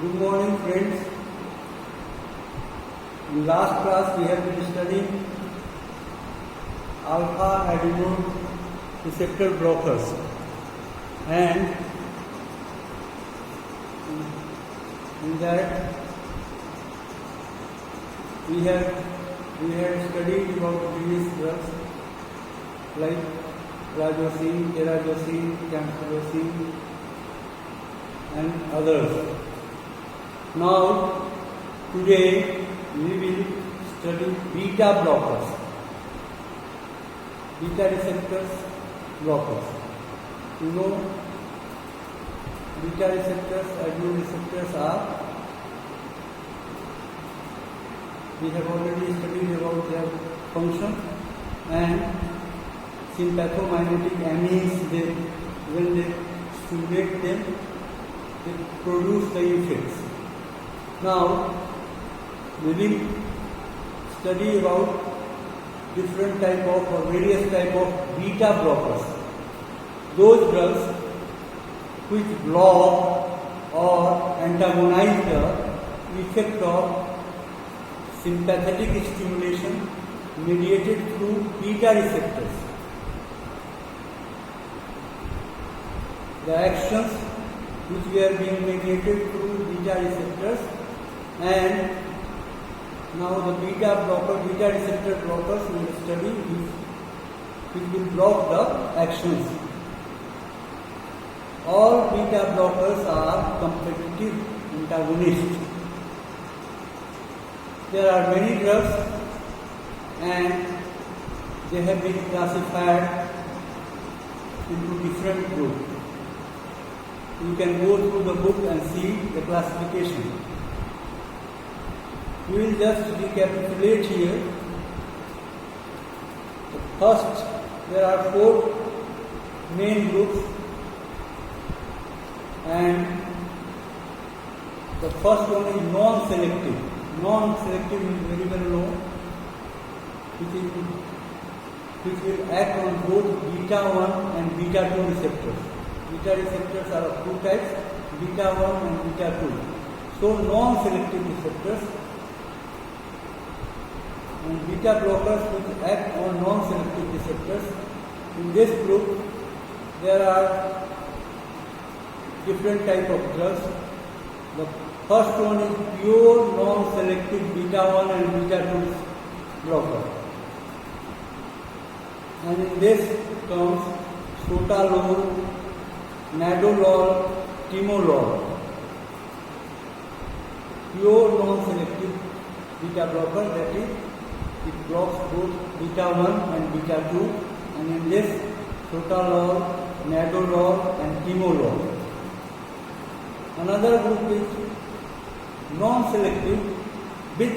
Good morning, friends. In last class we have been studying alpha adrenal receptor blockers, and in that we had studied about various drugs like rajosine, terazosine, campylosine, and others. Now, today we will study beta blockers, beta receptors blockers. You know, beta receptors, adrenal receptors are, we have already studied about their function, and sympathomagnetic amines, when they stimulate them, they produce the effects. Now, we will study about different type of or various type of beta blockers. Those drugs which block or antagonize the effect of sympathetic stimulation mediated through beta receptors. The actions which were being mediated through beta receptors, and now the beta receptor blockers we will study which will block the actions. All beta blockers are competitive antagonists. There are many drugs and they have been classified into different groups. You can go through the book and see the classification. We will just recapitulate here. First, there are 4 main groups, and the first one is non-selective. Non-selective is very well known, which will act on both beta 1 and beta 2 receptors. Beta receptors are of 2 types, beta 1 and beta 2. So, non-selective receptors and beta blockers which act on non-selective receptors. In this group, there are different type of drugs. The first one is pure non-selective beta 1 and beta 2 blocker. And in this comes sotalol, nadolol, timolol. Pure non-selective beta blocker, that is, it blocks both beta 1 and beta 2, and in this sotalol, nadolol and timolol. Another group is non-selective with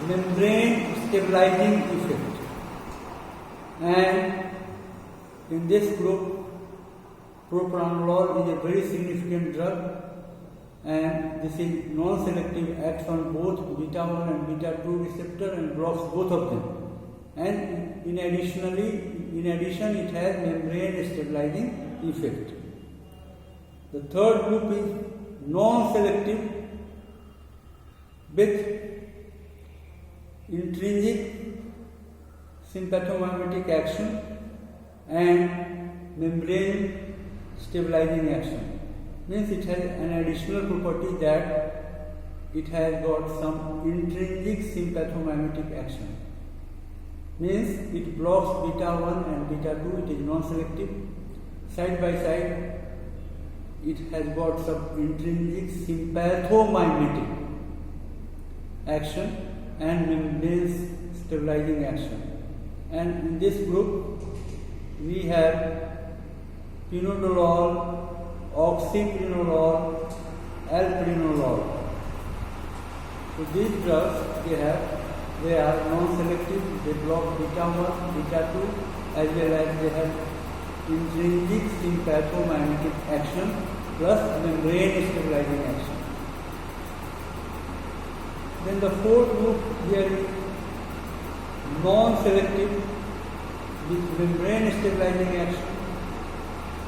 membrane stabilizing effect, and in this group propranolol is a very significant drug, and this is non-selective, acts on both beta 1 and beta 2 receptor and blocks both of them. And in addition it has membrane stabilizing effect. The third group is non-selective with intrinsic sympathomagnetic action and membrane stabilizing action. Means it has an additional property that it has got some intrinsic sympathomagnetic action. Means it blocks beta 1 and beta 2, it is non-selective. Side by side, it has got some intrinsic sympathomagnetic action and membrane stabilizing action. And in this group, we have pinonolol, oxyprenolol, alprenolol. So these drugs, they are non-selective, they block beta 1, beta 2, as well as they have intrinsic sympathomagnetic action plus membrane stabilizing action. Then the fourth group here is non-selective with membrane stabilizing action.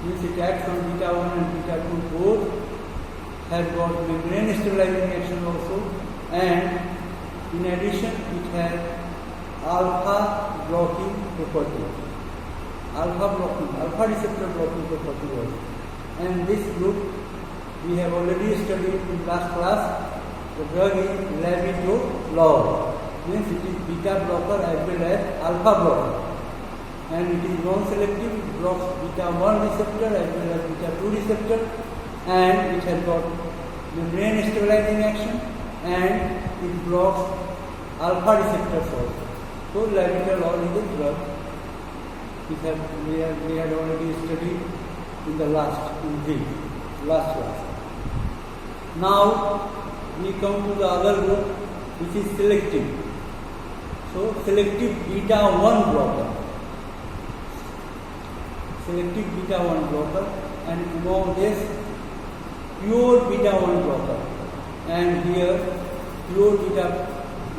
Means it acts on beta 1 and beta 2 both, has got membrane stabilizing action also, and in addition it has alpha blocking property, alpha receptor blocking property also. And this group we have already studied in last class. The drug is labetalol, means it is beta blocker as well as alpha blocker, and it is non-selective. It blocks beta 1 receptor as well as beta 2 receptor, and it has got membrane stabilizing action, and it blocks alpha receptors also. So labetalol is a drug we had already studied in the last class. Now we come to the other group, which is selective. So selective beta 1 blocker. Selective beta 1 blocker, and among this pure beta 1 blocker. And here pure beta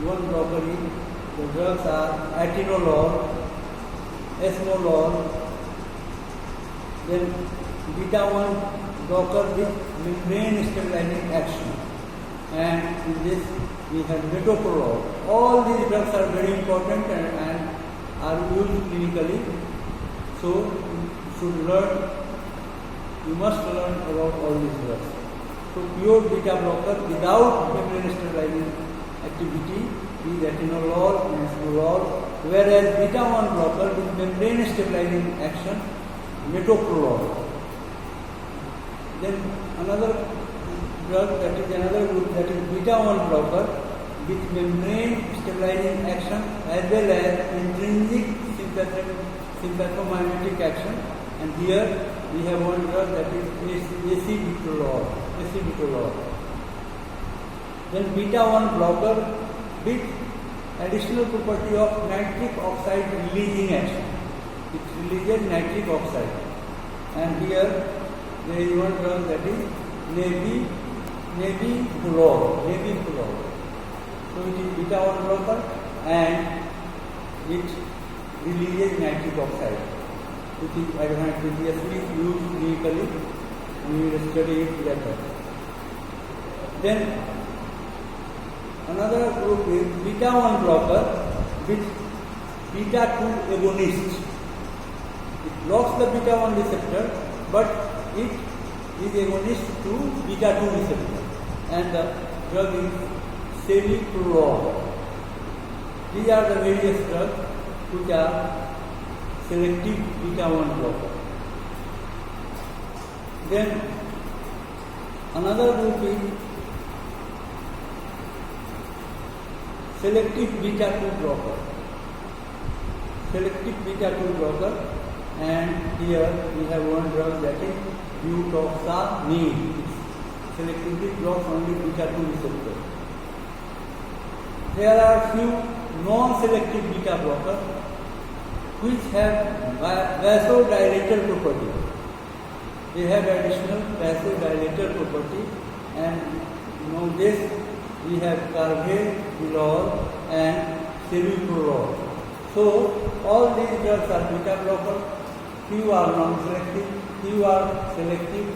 1 blocker is, the drugs are atenolol, esmolol, then beta 1 blocker with membrane stabilizing action, and in this we have metoprolol. All these drugs are very important and are used clinically. So you must learn about all these drugs. So pure beta blocker without membrane stabilizing activity is atenolol and esmolol, whereas beta 1 blocker with membrane stabilizing action, metoprolol. Then another drug, that is another group, that is beta 1 blocker with membrane stabilizing action as well as intrinsic sympathomimetic action, and here we have one drug, that is acetylol. Then beta 1 blocker with additional property of nitric oxide releasing action. It releases nitric oxide, and here there is one drug, that is nebivolol. So it is beta 1 blocker and it releases nitric oxide, which is advantageously used clinically. We will study it later. Then another group is beta 1 blocker with beta 2 agonist. It blocks the beta 1 receptor, but it is agonist to beta 2 receptor, and the drug is celiprolol. These are the various drugs which are selective beta 1 blocker. Then another group is selective beta 2 blocker. And here we have one drug, that is butoxanil. It selectively blocks only beta 2 receptor. There are few non-selective beta blockers which have vasodilator property. They have additional vasodilator property, and among this we have carvedilol and celiprolol. So all these drugs are beta blockers. Few are non-selective, few are selective,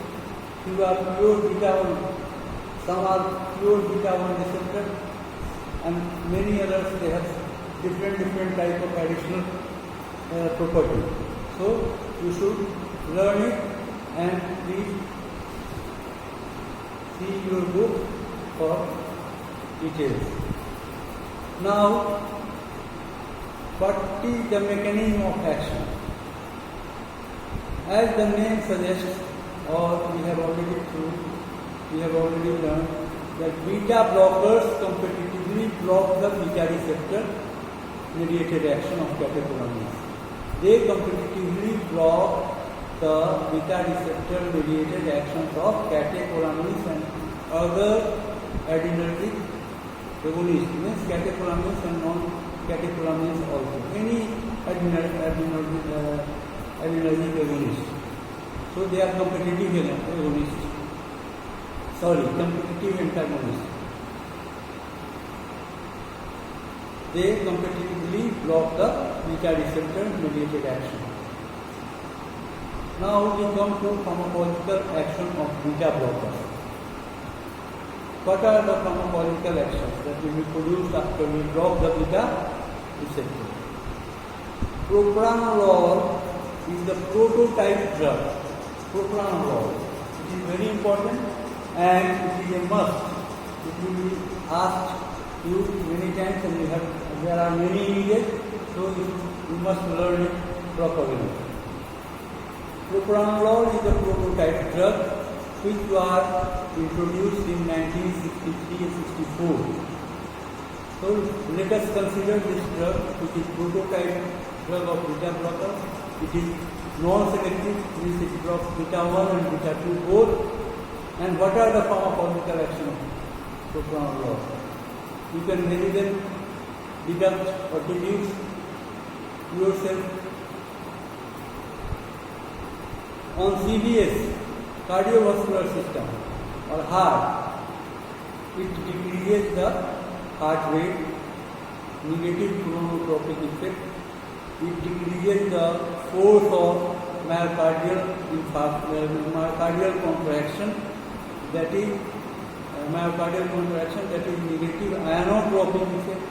few are pure beta 1, some are pure beta 1 receptor, and many others, they have different type of additional property. So you should learn it, and please see your book for details. Now, what is the mechanism of action? As the name suggests, or we have already learned, that beta blockers competitively block the beta receptor mediated action of catecholamines. They competitively block the beta receptor mediated actions of catecholamines and other adrenergic agonists, means catecholamines and non-catecholamines also. Any adrenergic agonist. So they are competitive antagonists. They competitively block the beta receptor mediated action. Now we come to pharmacological action of beta blockers. What are the pharmacological actions that will be produced after we block the beta receptor? Propranolol is the prototype drug. Propranolol. It is very important and it is a must. It will be asked you many times and there are many needed, so you must learn it properly. Propranolol is a prototype drug which was introduced in 1963 and 64. So let us consider this drug, which is prototype drug of beta blocker. It is non-selective, means it blocks beta 1 and beta 2 both. And what are the pharmacological action of propranolol? You can very well deduct or deduce yourself. On CVS, cardiovascular system or heart, it decreases the heart rate, negative chronotropic effect. It decreases the force of myocardial contraction, that is negative ionotropic effect.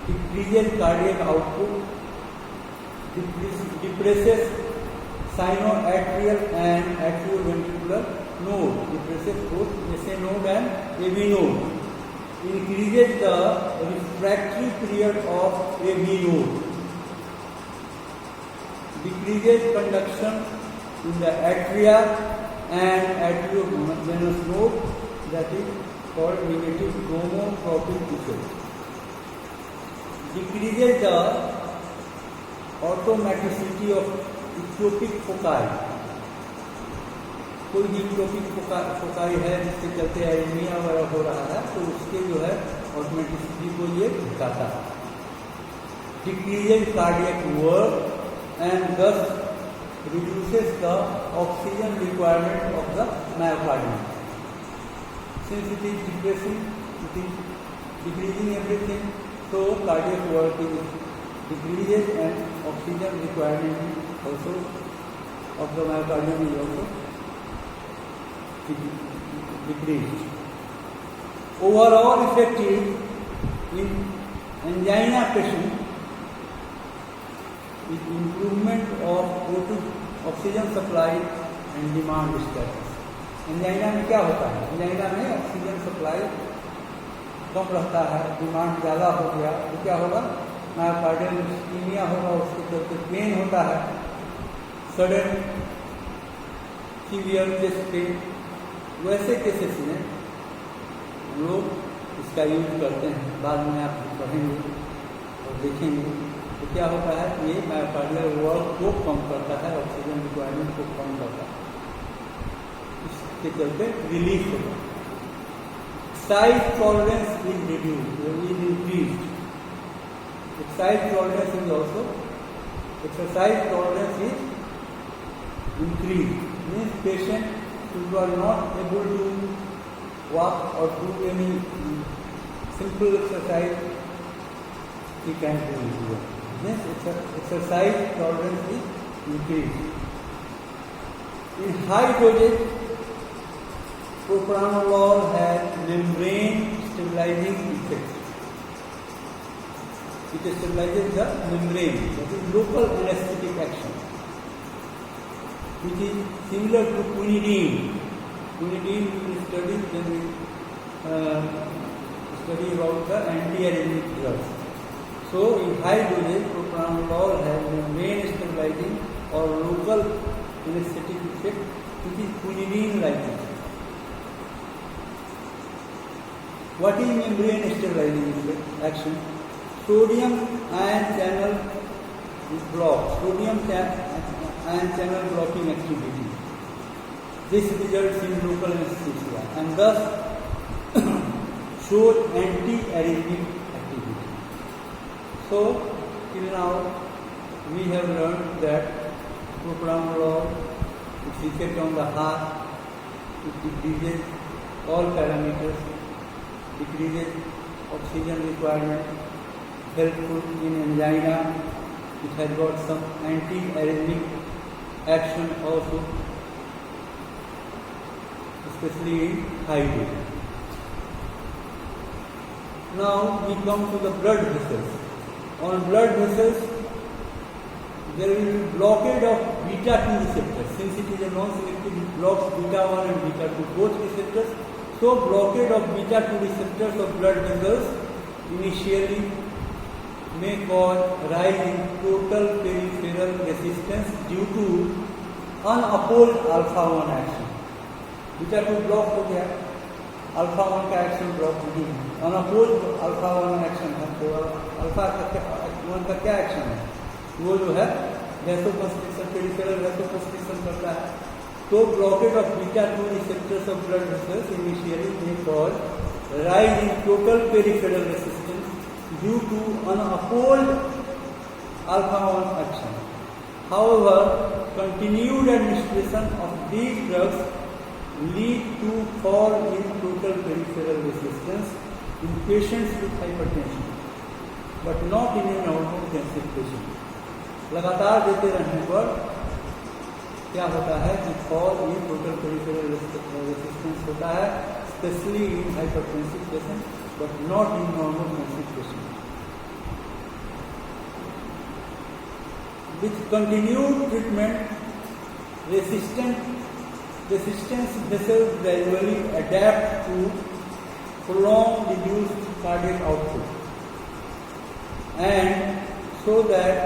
Decreases cardiac output, depresses sinoatrial and atrioventricular node, depresses both SA node and AV node. Increases the refractory period of AV node. Decreases conduction in the atria and atriovenous node, that is called negative chronotropic effect. Decreases the automaticity of ectopic foci. कोई भी ectopic foci है जिसके चलते anaemia वगैरह हो रहा है, तो उसके जो है ऑटोमेटिसिटी को ये घटाता है. Decreases cardiac work and thus reduces the oxygen requirement of the myocardium. Since it is depressing, it is decreasing everything, so cardiac work decreases and oxygen requirement also of the myocardium is also decreased. Overall effective in angina patient is improvement of O2 oxygen supply and demand status. Angina में क्या होता है? Angina में oxygen supply कम रहता है, demand ज़्यादा हो गया तो क्या होगा? मायोकार्डियल इस्कीमिया होगा, उसके चलते पेन होता है, सडन सीवियर चेस्ट पेन. वैसे केसेस में लोग इसका यूज करते हैं. बाद में आप पढ़ेंगे और देखेंगे तो क्या होता है, ये मायोकार्डियल वर्क को कम करता है, ऑक्सीजन रिक्वायरमेंट को कम करता है, इसके चलते रिलीफ होगा. Excise tolerance is reduced, is increased. Excise tolerance is also, exercise tolerance is increased. Means patient who are not able to walk or do any simple exercise, he can do it. Means exercise tolerance is increased. In high dosage, propranolol has membrane stabilizing effect. It stabilizes the membrane, that is local anesthetic action, which is similar to quinidine. Quinidine we studied when we study about the anti-arrhythmic drugs. So in high dosage, propranolol has membrane stabilizing or local anesthetic effect, which is quinidine-like effect. What is membrane stabilizing action? Sodium ion channel is blocked. Sodium ion channel blocking activity. This results in local anesthesia and thus shows anti-arrhythmic activity. So till now we have learned that propranolol, its effect on the heart, it decreases all parameters, decreases oxygen requirement, helpful in angina. It has got some anti-arrhythmic action also, especially in high dose. Now we come to the blood vessels. On blood vessels, there will be blockade of beta 2 receptors. Since it is a non-selective, it blocks beta 1 and beta 2 both receptors. So blockade of beta 2 receptors of blood vessels initially may cause rise in total peripheral resistance due to unopposed alpha 1 action. beta 2 block हो गया, alpha 1 का action block नहीं है, unopposed alpha 1 action है। तो alpha 1 का क्या action है? वो जो है वैसोकंस्ट्रिक्शन, पेरिफेरल वैसोकंस्ट्रिक्शन करता है। तो blockage of beta 2 receptors of blood vessels initially may cause rise in total peripheral resistance due to unopposed alpha 1 action. However, continued administration of these drugs lead to fall in total peripheral resistance in patients with hypertension, but not in a normal tensive patient. लगातार देते रहने पर क्या होता है कि fall in total peripheral resistance होता है, specially in hypertensive patient, but not in normal tensive patient. With continued treatment, resistance vessels gradually adapt to prolonged reduced cardiac output, and so that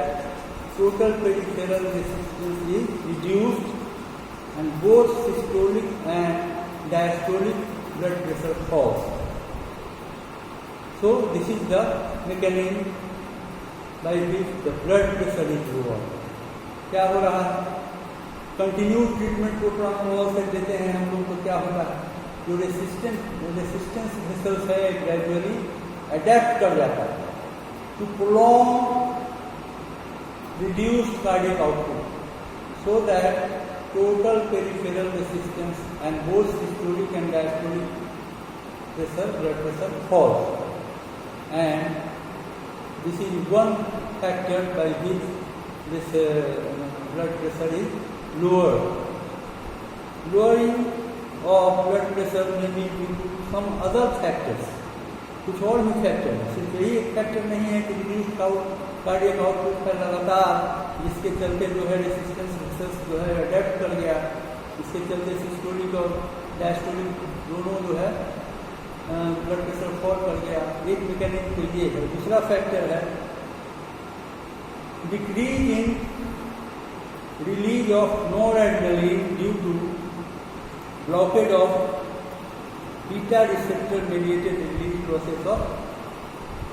total peripheral resistance is reduced and both systolic and diastolic blood pressure falls. So this is the mechanism by which the blood pressure is lowered. क्या हो रहा है? Continued treatment प्रोप्रानोल से देते हैं हम लोग, तो क्या होता है? जो रेसिस्टेंस वेसल्स है ग्रेजुअली अडेप्ट कर जाता है to prolong reduced cardiac output, so that total peripheral resistance and both systolic and diastolic pressure, blood pressure falls. And this is one factor by which this blood pressure is lowered. Lowering of blood pressure may be due to some other factors. कुछ और भी factor है, सिर्फ यही एक factor नहीं है कि रिड्यूस्ड कार्डियक आउटपुट का लगातार, जिसके चलते जो है रेसिस्टेंस वेसल्स जो है अडेप्ट कर गया, इसके चलते सिस्टोलिक और डायस्टोलिक दोनों जो है ब्लड प्रेशर फॉल कर गया। एक मैकेनिज्म तो ये है। दूसरा फैक्टर है decrease in release of noradrenaline due to blockage of beta receptor mediated release process of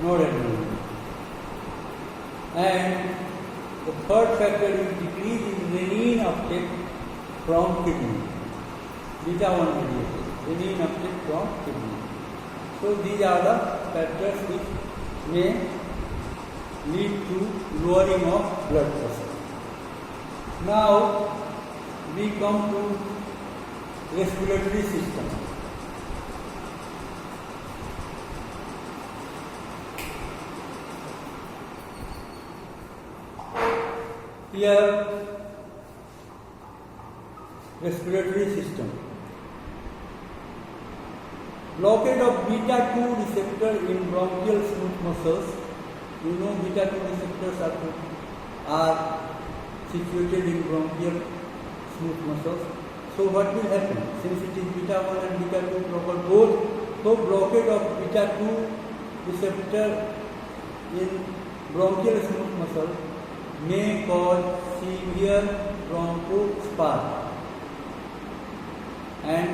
noradrenaline. And the third factor is decrease in renin uptake from kidney, beta 1 mediated renin uptake from kidney. So these are the factors which may lead to lowering of blood pressure. Now we come to respiratory system. Here, respiratory system. Blockade of beta 2 receptor in bronchial smooth muscles. You know beta 2 receptors are situated in bronchial smooth muscles. So what will happen? Since it is beta 1 and beta 2 blocker both, so blockade of beta 2 receptor in bronchial smooth muscle may cause severe bronchospasm, and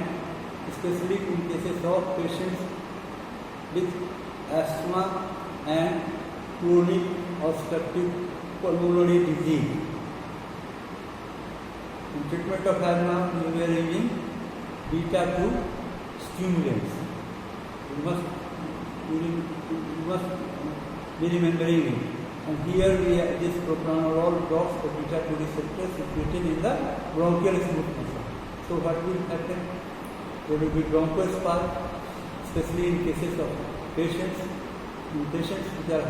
especially in cases of patients with asthma and chronic obstructive pulmonary disease. In treatment of asthma, we are using beta 2 stimulants. You must be remembering it. And here we have this propranolol blocks the beta 2 receptor situated in the bronchial smooth muscle. So what will happen? There will be bronchospasm, especially in cases of patients which are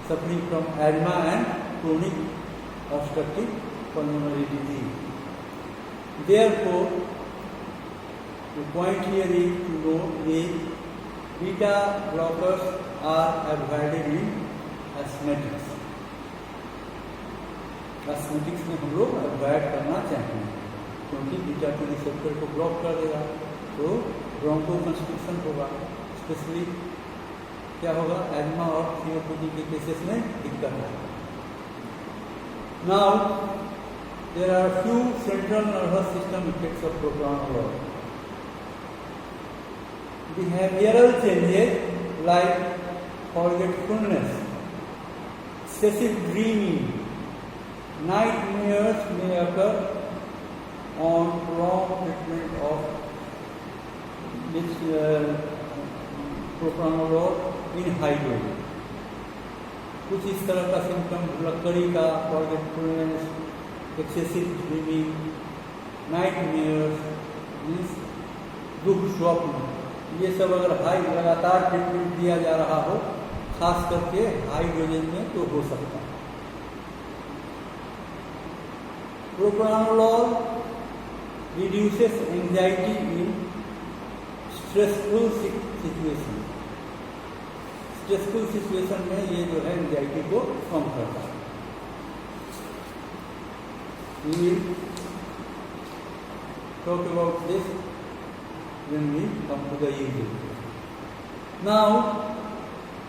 suffering from asthma and chronic obstructive pulmonary disease. Therefore, the point here is to know is beta blockers are avoided in asthmatics. Asthmatics में हम लोग avoid करना चाहते हैं क्योंकि beta 2 receptor को block कर देगा तो ब्रोंको कंस्ट्रिक्शन होगा, स्पेशली क्या होगा, एजमा और सीओपीडी के केसेस में दिक्कत है। Now there are few central nervous system effects of propranolol. Behavioral changes like forgetfulness, excessive dreaming, nightmares may occur on prolonged treatment of propranolol in high dose. कुछ इस तरह का सिम्टम लकड़ी का, forgetfulness, excessive dreaming, nightmares means दुख स्वप्न, ये सब अगर हाई लगातार ट्रीटमेंट दिया जा रहा हो, खास करके हाई डोजेज में, तो हो सकता है। प्रोप्रानोलॉल रिड्यूसेस एंजाइटी इन स्ट्रेसफुल सिचुएशन। स्ट्रेसफुल सिचुएशन में ये जो है एंजाइटी को कम करता है। We will talk about this when we come to the usage. Now,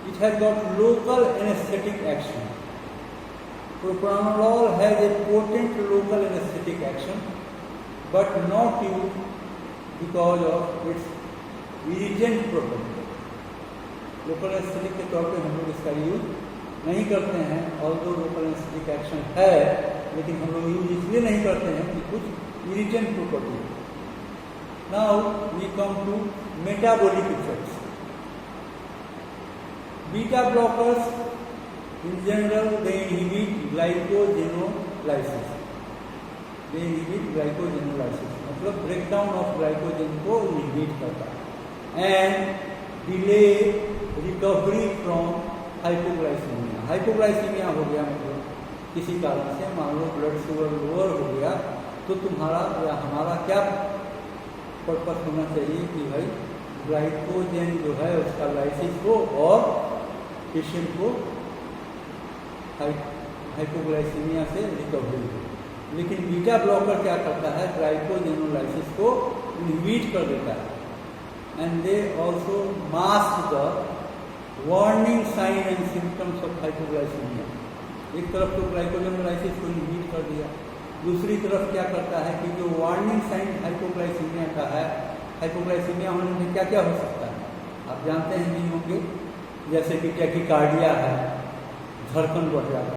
it has got local anesthetic action. Propranolol has a potent local anesthetic action, but not used because of its irritant property. Local anaesthetic के तौर पे हम लोग इसका use नहीं करते हैं, although local anaesthetic action है, लेकिन हम लोग यूज इसलिए नहीं करते हैं कि कुछ इरिटेंट प्रॉपर्टी है। Now we come to metabolic effects. Beta blockers in general they inhibit glycogenolysis. They inhibit glycogenolysis मतलब ब्रेकडाउन ऑफ ग्लाइकोजन को इनहिबिट करता है and delay recovery from hypoglycaemia. Hypoglycaemia हो गया मतलब किसी कारण से, मान लो ब्लड शुगर लोअर हो गया, तो तुम्हारा या हमारा क्या पर्पस होना चाहिए कि भाई ग्लाइकोजन जो है उसका लाइसिस हो और पेशेंट को हाइपोग्लाइसीमिया से रिकवरी हो। लेकिन बीटा ब्लॉकर क्या करता है, ग्लाइकोजेनोलाइसिस को इनहिबिट कर देता है and they also mask the warning sign and symptoms of hypoglycemia. एक तरफ तो ग्लाइकोजेनोलाइसिस को इनहिबिट कर दिया, दूसरी तरफ क्या करता है कि जो वार्निंग साइन हाइपोग्लाइसीमिया का है, हाइपोग्लाइसीमिया होने में क्या क्या हो सकता है आप जानते हैं नहीं होंगे, जैसे कि टैकीकार्डिया है, धड़कन बढ़ जाता है,